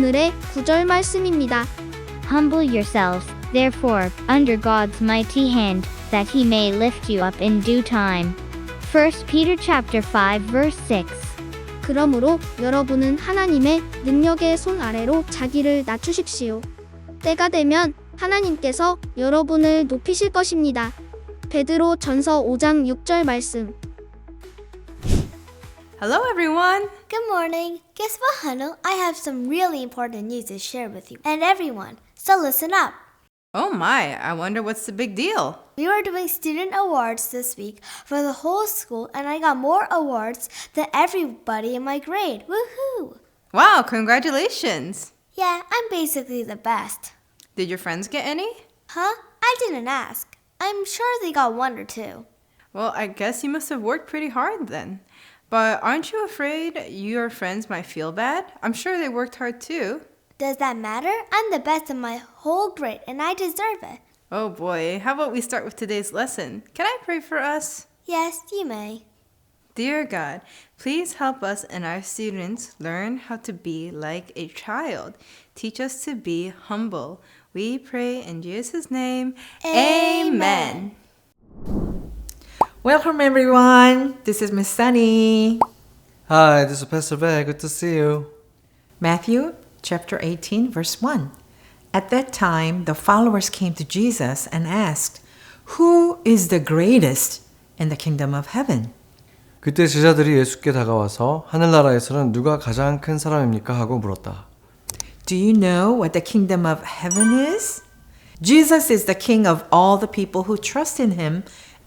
오늘의 9절 말씀입니다. Humble yourselves, therefore, under God's mighty hand, that he may lift you up in due time. 1 Peter chapter 5 verse 6. 그러므로 여러분은 하나님의 능력의 손 아래로 자기를 낮추십시오. 때가 되면 하나님께서 여러분을 높이실 것입니다. 베드로 전서 5장 6절 말씀. Hello, everyone. Good morning. Guess what, Hanu? I have some really important news to share with you and everyone. So listen up. Oh my, I wonder what's the big deal. We were doing student awards this week for the whole school, and I got more awards than everybody in my grade. Woohoo! Wow, congratulations. Yeah, I'm basically the best. Did your friends get any? Huh? I didn't ask. I'm sure they got one or two. Well, I guess you must have worked pretty hard then. But aren't you afraid your friends might feel bad? I'm sure they worked hard too. Does that matter? I'm the best in my whole grade, and I deserve it. Oh boy, how about we start with today's lesson? Can I pray for us? Yes, you may. Dear God, please help us and our students learn how to be like a child. Teach us to be humble. We pray in Jesus' name. Amen. Welcome everyone. This is Miss Sunny. Hi, this is Pastor Bear. Good to see you. Matthew chapter 18 verse 1. At that time, the followers came to Jesus and asked, "Who is the greatest in the kingdom of heaven?" 그때 제자들이 예수께 다가와서 하늘나라에서는 누가 가장 큰 사람입니까? 하고 물었다. Do you know what the kingdom of heaven is? Jesus is the king of all the people who trust in him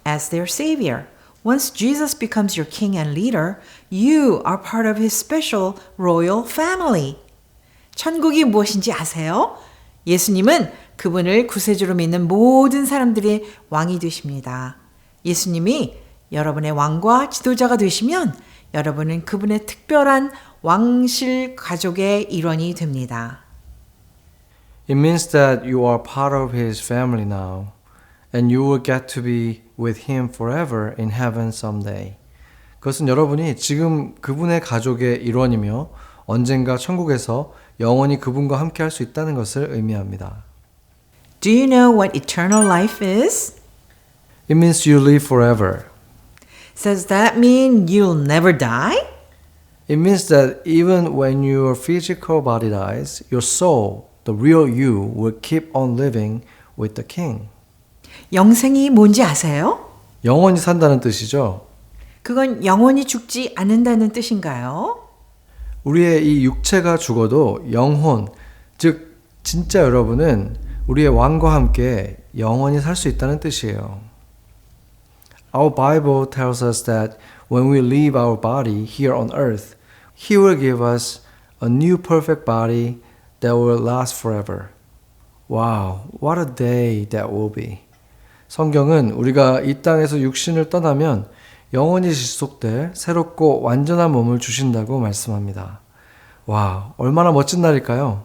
as their savior. Once Jesus becomes your king and leader, you are part of his special royal family. 천국이 무엇인지 아세요? 예수님은 그분을 구세주로 믿는 모든 사람들의 왕이 되십니다. 예수님이 여러분의 왕과 지도자가 되시면 여러분은 그분의 특별한 왕실 가족의 일원이 됩니다. It means that you are part of his family now, and you will get to be with him forever in heaven someday. 그것은 여러분이 지금 그분의 가족의 일원이며 언젠가 천국에서 영원히 그분과 함께 할 수 있다는 것을 의미합니다. Do you know what eternal life is? It means you live forever. Does that mean you'll never die? It means that even when your physical body dies, your soul, the real you, will keep on living with the king. 영생이 뭔지 아세요? 영원히 산다는 뜻이죠. 그건 영원히 죽지 않는다는 뜻인가요? 우리의 이 육체가 죽어도 영혼, 즉 진짜 여러분은 우리의 왕과 함께 영원히 살 수 있다는 뜻이에요. Our Bible tells us that when we leave our body here on earth, He will give us a new perfect body that will last forever. Wow, what a day that will be. 성경은 우리가 이 땅에서 육신을 떠나면 영원히 지속될 새롭고 완전한 몸을 주신다고 말씀합니다. 와, 얼마나 멋진 날일까요?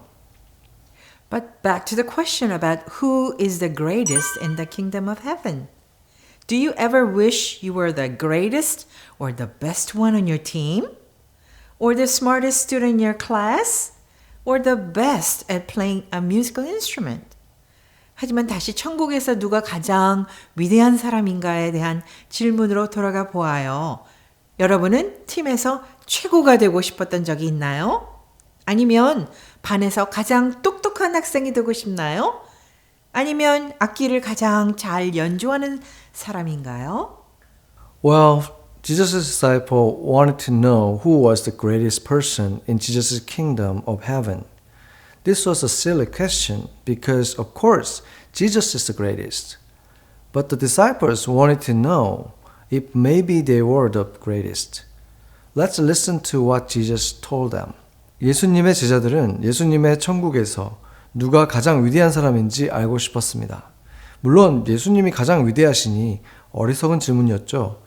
But back to the question about who is the greatest in the kingdom of heaven. Do you ever wish you were the greatest or the best one on your team? Or the smartest student in your class? Or the best at playing a musical instrument? 하지만 다시 천국에서 누가 가장 위대한 사람인가에 대한 질문으로 돌아가 보아요. 여러분은 팀에서 최고가 되고 싶었던 적이 있나요? 아니면 반에서 가장 똑똑한 학생이 되고 싶나요? 아니면 악기를 가장 잘 연주하는 사람인가요? Well, Jesus' disciple wanted to know who was the greatest person in Jesus' kingdom of heaven. This was a silly question because, of course, Jesus is the greatest. But the disciples wanted to know if maybe they were the greatest. Let's listen to what Jesus told them. 예수님의 제자들은 예수님의 천국에서 누가 가장 위대한 사람인지 알고 싶었습니다. 물론 예수님이 가장 위대하시니 어리석은 질문이었죠.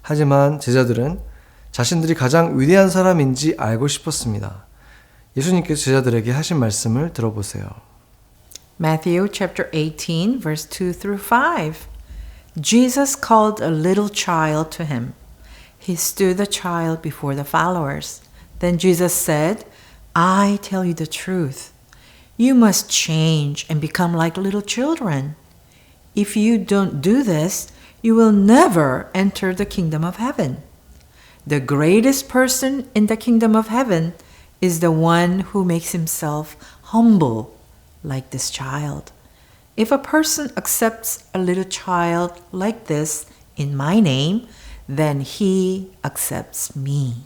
하지만 제자들은 자신들이 가장 위대한 사람인지 알고 싶었습니다. 예수님께서 제자들에게 하신 말씀을 들어보세요. Matthew chapter 18 verse 2 through 5. Jesus called a little child to him. He stood the child before the followers. Then Jesus said, I tell you the truth. You must change and become like little children. If you don't do this, you will never enter the kingdom of heaven. The greatest person in the kingdom of heaven is the one who makes himself humble like this child. If a person accepts a little child like this in my name, then he accepts me.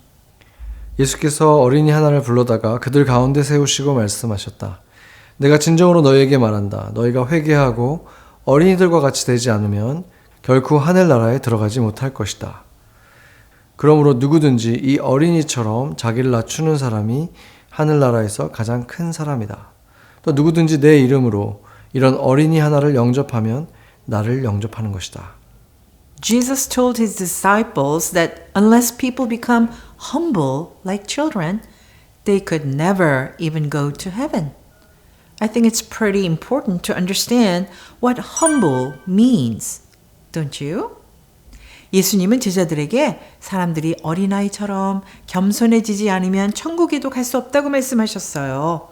예수께서 어린이 하나를 불러다가 그들 가운데 세우시고 말씀하셨다. 내가 진정으로 너희에게 말한다. 너희가 회개하고 어린이들과 같이 되지 않으면 결코 하늘나라에 들어가지 못할 것이다. 그러므로 누구든지 이 어린이처럼 자기를 낮추는 사람이 하늘나라에서 가장 큰 사람이다. 또 누구든지 내 이름으로 이런 어린이 하나를 영접하면 나를 영접하는 것이다. Jesus told his disciples that unless people become humble like children, they could never even go to heaven. I think it's pretty important to understand what humble means, don't you? 예수님은 제자들에게 사람들이 어린아이처럼 겸손해지지 않으면 천국에도 갈 수 없다고 말씀하셨어요.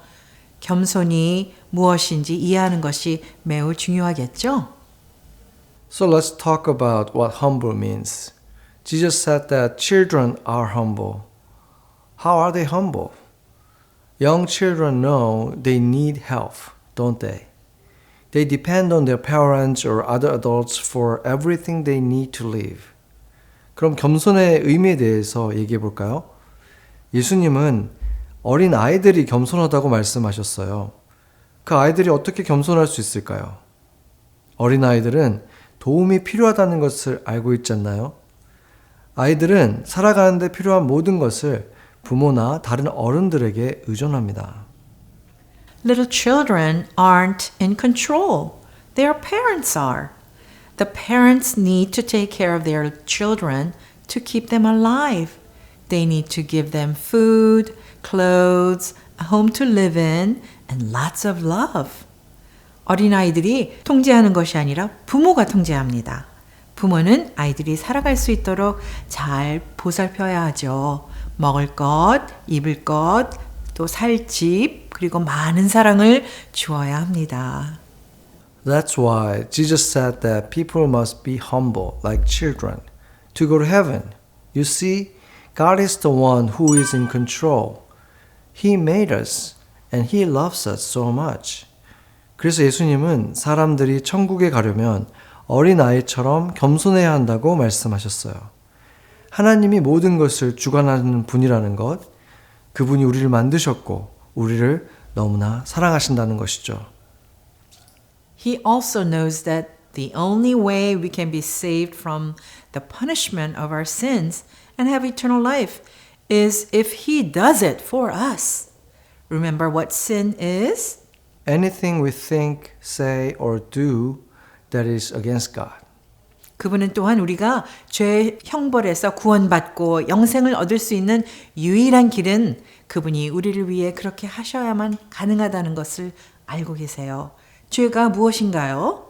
겸손이 무엇인지 이해하는 것이 매우 중요하겠죠? So let's talk about what humble means. Jesus said that children are humble. How are they humble? Young children know they need help, don't they? They depend on their parents or other adults for everything they need to live. 그럼 겸손의 의미에 대해서 얘기해 볼까요? 예수님은 어린 아이들이 겸손하다고 말씀하셨어요. 그 아이들이 어떻게 겸손할 수 있을까요? 어린 아이들은 도움이 필요하다는 것을 알고 있지 않나요? 아이들은 살아가는데 필요한 모든 것을 부모나 다른 어른들에게 의존합니다. Little children aren't in control. Their parents are. The parents need to take care of their children to keep them alive. They need to give them food, clothes, a home to live in, and lots of love. 어린아이들이 통제하는 것이 아니라 부모가 통제합니다. 부모는 아이들이 살아갈 수 있도록 잘 보살펴야 하죠. 먹을 것, 입을 것, 또 살 집, 그리고 많은 사랑을 주어야 합니다. That's why Jesus said that people must be humble like children to go to heaven. You see, God is the one who is in control. He made us and He loves us so much. 그래서 예수님은 사람들이 천국에 가려면 어린아이처럼 겸손해야 한다고 말씀하셨어요. 하나님이 모든 것을 주관하는 분이라는 것, 그분이 우리를 만드셨고 우리를 너무나 사랑하신다는 것이죠. He also knows that the only way we can be saved from the punishment of our sins and have eternal life is if He does it for us. Remember what sin is? Anything we think, say, or do that is against God. 그분은 또한 우리가 죄의 형벌에서 구원받고 영생을 얻을 수 있는 유일한 길은 그분이 우리를 위해 그렇게 하셔야만 가능하다는 것을 알고 계세요. 죄가 무엇인가요?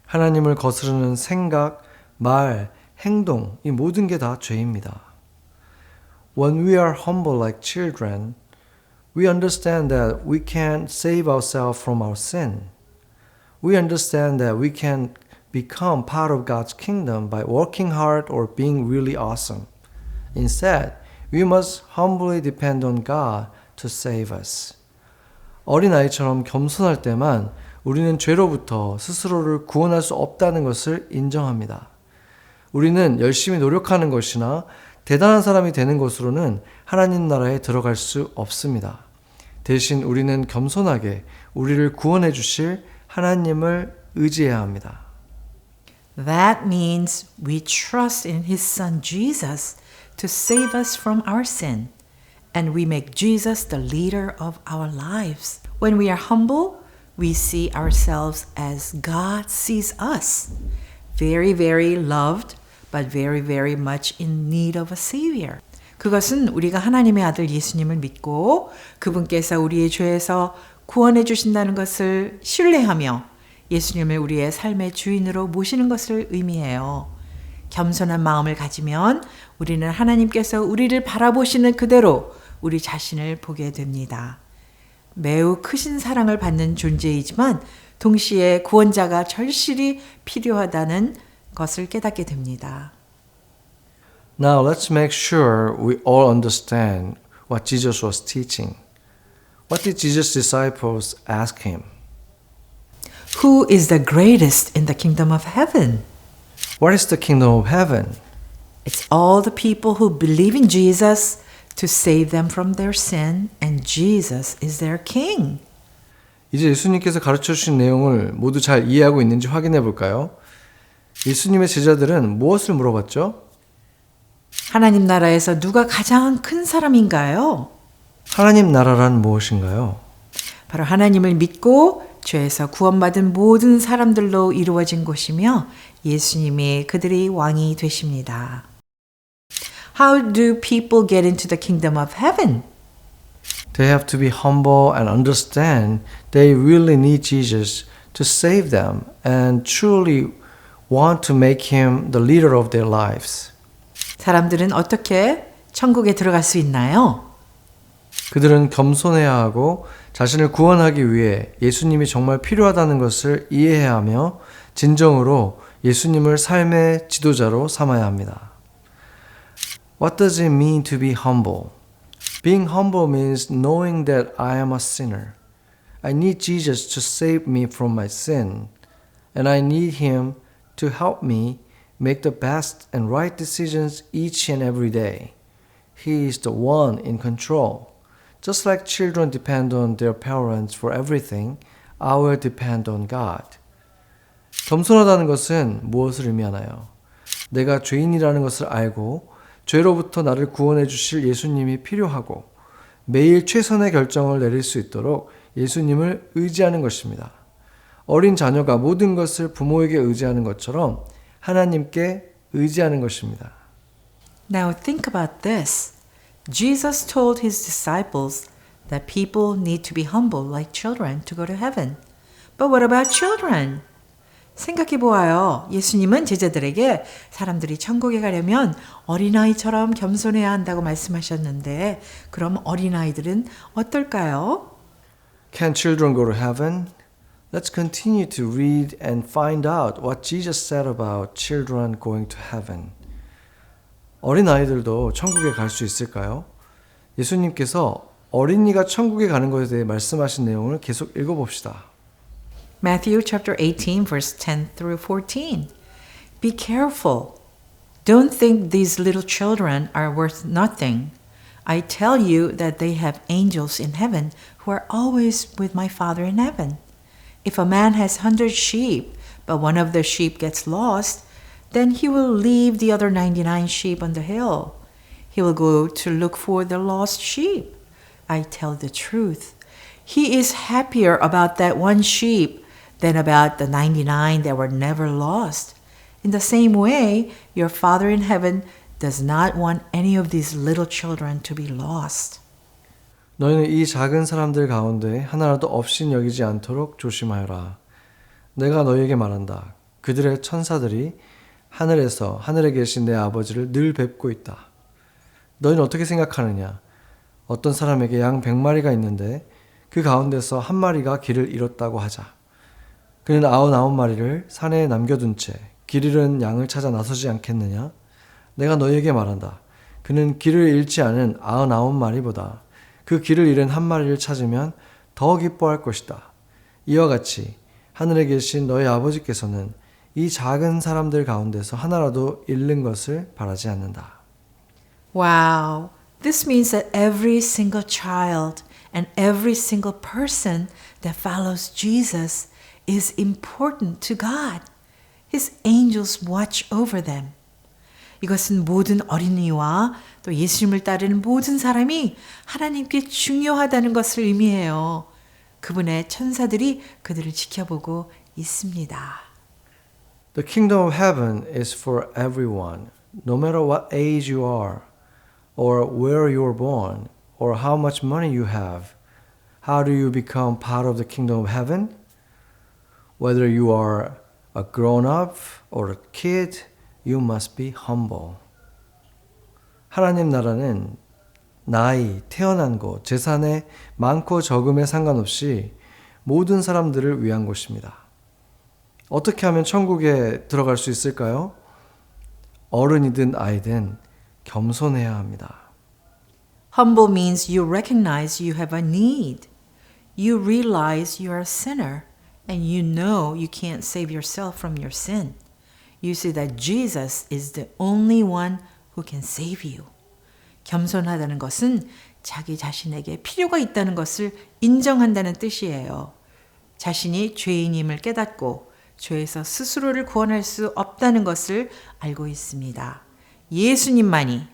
하나님을 거스르는 생각, 말, 행동, 이 모든 게 다 죄입니다. When we are humble like children, we understand that we can't save ourselves from our sin. We understand that we can become part of God's kingdom by working hard or being really awesome. Instead, we must humbly depend on God to save us. 어린아이처럼 겸손할 때만 우리는 죄로부터 스스로를 구원할 수 없다는 것을 인정합니다. 우리는 열심히 노력하는 것이나 대단한 사람이 되는 것으로는 하나님 나라에 들어갈 수 없습니다. 대신 우리는 겸손하게 우리를 구원해 주실 하나님을 의지해야 합니다. That means we trust in His Son Jesus to save us from our sin, and we make Jesus the leader of our lives. When we are humble, we see ourselves as God sees us, very, very loved, but very, very much in need of a Savior. 그것은 우리가 하나님의 아들 예수님을 믿고 그분께서 우리의 죄에서 구원해 주신다는 것을 신뢰하며 예수님을 우리의 삶의 주인으로 모시는 것을 의미해요. 겸손한 마음을 가지면 우리는 하나님께서 우리를 바라보시는 그대로 우리 자신을 보게 됩니다. 매우 크신 사랑을 받는 존재이지만 동시에 구원자가 절실히 필요하다는 것을 깨닫게 됩니다. Now let's make sure we all understand what Jesus was teaching. What did Jesus' disciples ask him? Who is the greatest in the kingdom of heaven? What is the kingdom of heaven? It's all the people who believe in Jesus to save them from their sin, and Jesus is their king. 이제 예수님께서 가르쳐 주신 내용을 모두 잘 이해하고 있는지 확인해 볼까요? 예수님의 제자들은 무엇을 물어봤죠? 하나님 나라에서 누가 가장 큰 사람인가요? 하나님 나라란 무엇인가요? 바로 하나님을 믿고 죄에서 구원받은 모든 사람들로 이루어진 곳이며 예수님이 그들의 왕이 되십니다. How do people get into the kingdom of heaven? They have to be humble and understand they really need Jesus to save them and truly want to make him the leader of their lives. 사람들은 어떻게 천국에 들어갈 수 있나요? 그들은 겸손해야 하고 자신을 구원하기 위해 예수님이 정말 필요하다는 것을 이해해야 하며 진정으로 예수님을 삶의 지도자로 삼아야 합니다. What does it mean to be humble? Being humble means knowing that I am a sinner. I need Jesus to save me from my sin, and I need him to help me make the best and right decisions each and every day. He is the one in control. Just like children depend on their parents for everything, I will depend on God. 겸손하다는 것은 무엇을 의미하나요? 내가 죄인이라는 것을 알고 죄로부터 나를 구원해 주실 예수님이 필요하고 매일 최선의 결정을 내릴 수 있도록 예수님을 의지하는 것입니다. 어린 자녀가 모든 것을 부모에게 의지하는 것처럼 하나님께 의지하는 것입니다. Now think about this. Jesus told his disciples that people need to be humble like children to go to heaven. But what about children? 생각해 보아요. 예수님은 제자들에게 사람들이 천국에 가려면 어린아이처럼 겸손해야 한다고 말씀하셨는데 그럼 어린아이들은 어떨까요? Can children go to heaven? Let's continue to read and find out what Jesus said about children going to heaven. 어린아이들도 천국에 갈 수 있을까요? 예수님께서 어린이가 천국에 가는 것에 대해 말씀하신 내용을 계속 읽어봅시다. Matthew chapter 18 verse 10 through 14. Be careful. Don't think these little children are worth nothing. I tell you that they have angels in heaven who are always with my Father in heaven. If a man has 100 sheep, but one of the sheep gets lost, then he will leave the other 99 sheep on the hill. He will go to look for the lost sheep. I tell the truth. He is happier about that one sheep than about the 99 that were never lost. In the same way, your Father in heaven does not want any of these little children to be lost. 너희는 이 작은 사람들 가운데 하나라도 없인 여기지 않도록 조심하여라. 내가 너희에게 말한다. 그들의 천사들이 하늘에서 하늘에 계신 내 아버지를 늘 뵙고 있다. 너희는 어떻게 생각하느냐? 어떤 사람에게 양 100마리가 있는데 그 가운데서 한 마리가 길을 잃었다고 하자. 그는 99마리를 산에 남겨둔 채 길 잃은 양을 찾아 나서지 않겠느냐? 내가 너희에게 말한다. 그는 길을 잃지 않은 99마리보다 그 길을 잃은 한 마리를 찾으면 더 기뻐할 것이다. 이와 같이 하늘에 계신 너희 아버지께서는 이 작은 사람들 가운데서 하나라도 잃는 것을 바라지 않는다. Wow, this means that every single child and every single person that follows Jesus is important to God. His angels watch over them. 이것은 모든 어린이와 또 예수님을 따르는 모든 사람이 하나님께 중요하다는 것을 의미해요. 그분의 천사들이 그들을 지켜보고 있습니다. The kingdom of heaven is for everyone, no matter what age you are, or where you were born, or how much money you have. How do you become part of the kingdom of heaven? Whether you are a grown-up or a kid, you must be humble. 하나님 나라는 나이, 태어난 곳, 재산의 많고 적음에 상관없이 모든 사람들을 위한 곳입니다. 어떻게 하면 천국에 들어갈 수 있을까요? 어른이든 아이든 겸손해야 합니다. Humble means you recognize you have a need. You realize you are a sinner and you know you can't save yourself from your sin. You see that Jesus is the only one who can save you. 겸손하다는 것은 자기 자신에게 필요가 있다는 것을 인정한다는 뜻이에요. 자신이 죄인임을 깨닫고 죄에서 스스로를 구원할 수 없다는 것을 알고 있습니다. 예수님만이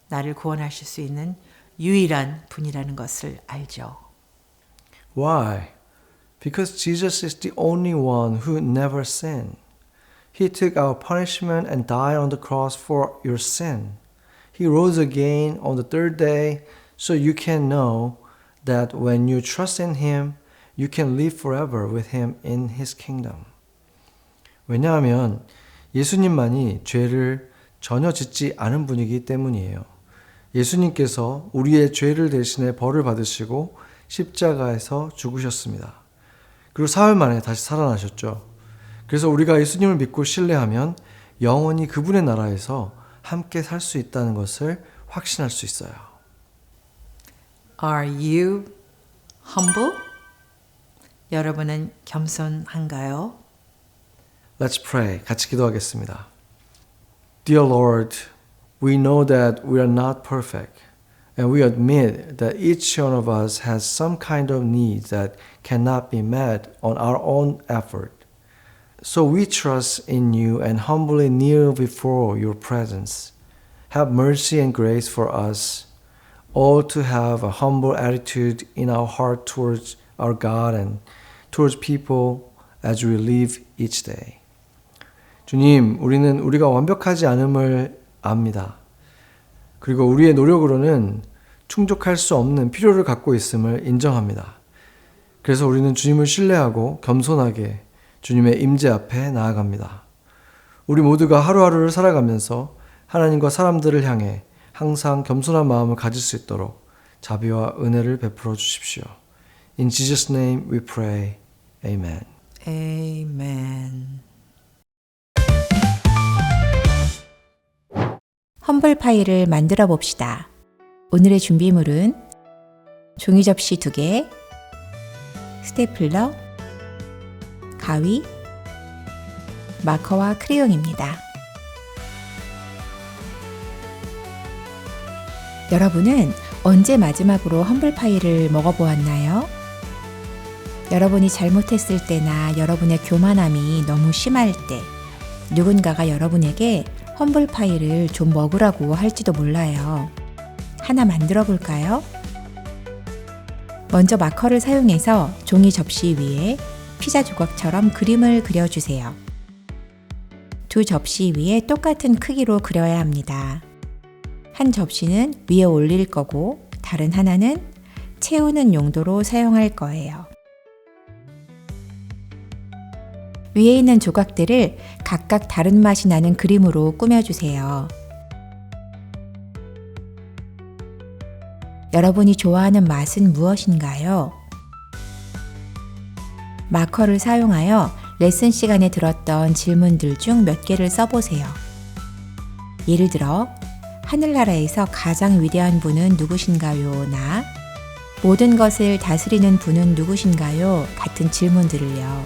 나를 구원하실 수 있는 유일한 분이라는 것을 알죠. Why? Because Jesus is the only one who never sinned. He took our punishment and died on the cross for your sin. He rose again on the third day so you can know that when you trust in Him, you can live forever with Him in His kingdom. 왜냐하면 예수님만이 죄를 전혀 짓지 않은 분이기 때문이에요. 예수님께서 우리의 죄를 대신해 벌을 받으시고 십자가에서 죽으셨습니다. 그리고 사흘 만에 다시 살아나셨죠. 그래서 우리가 예수님을 믿고 신뢰하면 영원히 그분의 나라에서 함께 살 수 있다는 것을 확신할 수 있어요. Are you humble? 여러분은 겸손한가요? Let's pray. 같이 기도하겠습니다. Dear Lord, we know that we are not perfect, and we admit that each one of us has some kind of needs that cannot be met on our own effort. So we trust in you and humbly kneel before your presence. Have mercy and grace for us, all to have a humble attitude in our heart towards our God and towards people as we live each day. 주님, 우리는 우리가 완벽하지 않음을 압니다. 그리고 우리의 노력으로는 충족할 수 없는 필요를 갖고 있음을 인정합니다. 그래서 우리는 주님을 신뢰하고 겸손하게 주님의 임재 앞에 나아갑니다. 우리 모두가 하루하루를 살아가면서 하나님과 사람들을 향해 항상 겸손한 마음을 가질 수 있도록 자비와 은혜를 베풀어 주십시오. In Jesus' name we pray. Amen. Amen. 험블파이를 만들어 봅시다. 오늘의 준비물은 종이 접시 2개, 스테이플러, 가위, 마커와 크레용입니다. 여러분은 언제 마지막으로 험블파이를 먹어보았나요? 여러분이 잘못했을 때나 여러분의 교만함이 너무 심할 때 누군가가 여러분에게 험블파이를 좀 먹으라고 할지도 몰라요. 하나 만들어 볼까요? 먼저 마커를 사용해서 종이 접시 위에 피자 조각처럼 그림을 그려주세요. 2 접시 위에 똑같은 크기로 그려야 합니다. 한 접시는 위에 올릴 거고 다른 하나는 채우는 용도로 사용할 거예요. 위에 있는 조각들을 각각 다른 맛이 나는 그림으로 꾸며주세요. 여러분이 좋아하는 맛은 무엇인가요? 마커를 사용하여 레슨 시간에 들었던 질문들 중 몇 개를 써보세요. 예를 들어, 하늘나라에서 가장 위대한 분은 누구신가요? 나 모든 것을 다스리는 분은 누구신가요? 같은 질문들을요.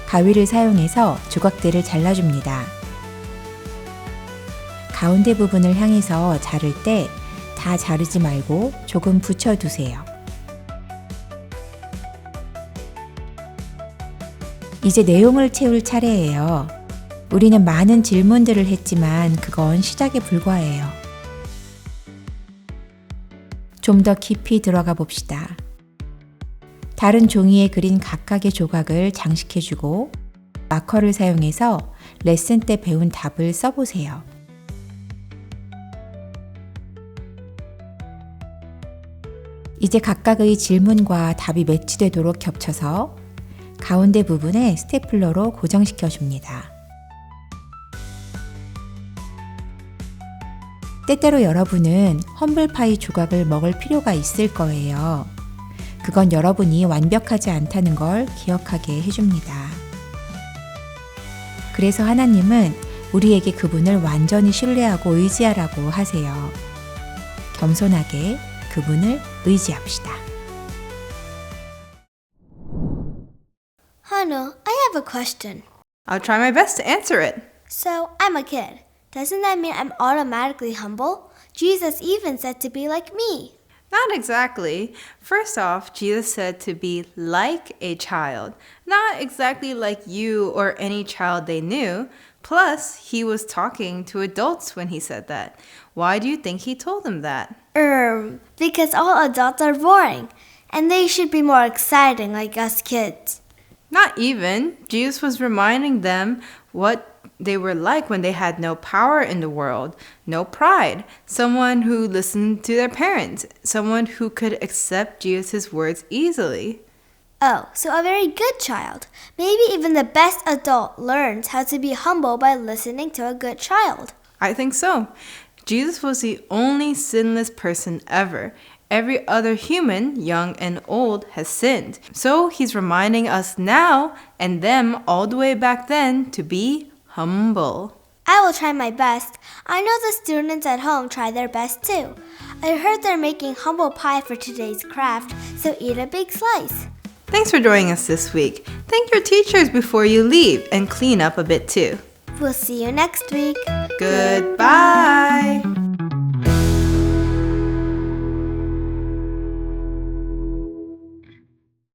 가위를 사용해서 조각들을 잘라줍니다. 가운데 부분을 향해서 자를 때 다 자르지 말고 조금 붙여두세요. 이제 내용을 채울 차례예요. 우리는 많은 질문들을 했지만 그건 시작에 불과해요. 좀 더 깊이 들어가 봅시다. 다른 종이에 그린 각각의 조각을 장식해주고 마커를 사용해서 레슨 때 배운 답을 써보세요. 이제 각각의 질문과 답이 매치되도록 겹쳐서 가운데 부분에 스테이플러로 고정시켜 줍니다. 때때로 여러분은 험블파이 조각을 먹을 필요가 있을 거예요. 그건 여러분이 완벽하지 않다는 걸 기억하게 해줍니다. 그래서 하나님은 우리에게 그분을 완전히 신뢰하고 의지하라고 하세요. 겸손하게 그분을 의지합시다. Hanu, I have a question. I'll try my best to answer it. So, I'm a kid. Doesn't that mean I'm automatically humble? Jesus even said to be like me. Not exactly. First off, Jesus said to be like a child, not exactly like you or any child they knew. Plus, he was talking to adults when he said that. Why do you think he told them that? Because all adults are boring, and they should be more exciting like us kids. Not even. Jesus was reminding them what they were like when they had no power in the world, no pride, someone who listened to their parents, someone who could accept Jesus' words easily. Oh, so a very good child. Maybe even the best adult learns how to be humble by listening to a good child. I think so. Jesus was the only sinless person ever. Every other human, young and old, has sinned. So he's reminding us now and them all the way back then to be humble. I will try my best. I know the students at home try their best too. I heard they're making humble pie for today's craft, so eat a big slice. Thanks for joining us this week. Thank your teachers before you leave and clean up a bit too. We'll see you next week. Goodbye.